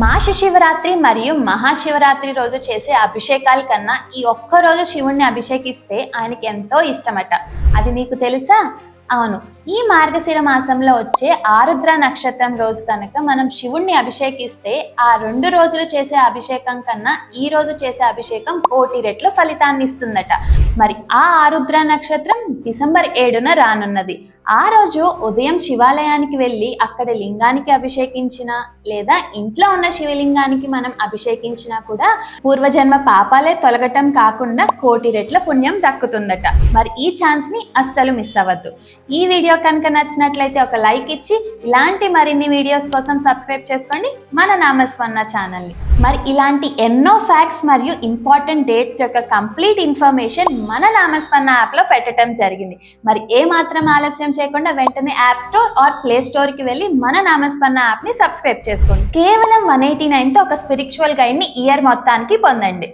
మాస శివరాత్రి మరియు మహాశివరాత్రి రోజు చేసే అభిషేకాల కన్నా ఈ ఒక్క రోజు శివుణ్ణి అభిషేకిస్తే ఆయనకి ఎంతో ఇష్టమట. అది మీకు తెలుసా? అవును, ఈ మార్గశిర మాసంలో వచ్చే ఆరుద్ర నక్షత్రం రోజు కనుక మనం శివుణ్ణి అభిషేకిస్తే ఆ 2 రోజులు చేసే అభిషేకం కన్నా ఈ రోజు చేసే అభిషేకం 1,000,000 రెట్లు ఫలితాన్ని ఇస్తుందట. మరి ఆ ఆరుద్ర నక్షత్రం డిసెంబర్ 7న రానున్నది. ఆ రోజు ఉదయం శివాలయానికి వెళ్ళి అక్కడ లింగానికి అభిషేకించినా లేదా ఇంట్లో ఉన్న శివలింగానికి మనం అభిషేకించినా కూడా పూర్వజన్మ పాపాలే తొలగటం కాకుండా 1,000,000 రెట్ల పుణ్యం దక్కుతుందట. మరి ఈ ఛాన్స్ ని అస్సలు మిస్ అవ్వద్దు. ఈ వీడియో కనుక నచ్చినట్లయితే ఒక లైక్ ఇచ్చి ఇలాంటి మరిన్ని వీడియోస్ కోసం సబ్స్క్రైబ్ చేసుకోండి మన నామస్మరణ ఛానల్ని. మరి ఇలాంటి ఎన్నో ఫ్యాక్ట్స్ మరియు ఇంపార్టెంట్ డేట్స్ యొక్క కంప్లీట్ ఇన్ఫర్మేషన్ మన నామస్మరణ యాప్లో పెట్టడం జరిగింది. మరి ఏ మాత్రం ఆలస్యం చేయకుండా వెంటనే app store or play store కి వెళ్ళి మన నామస్మరణ యాప్ ని సబ్స్క్రైబ్ చేసుకోండి. కేవలం 189తో ఒక స్పిరిచువల్ గైడ్ ని ఇయర్ మొత్తానికి పొందండి.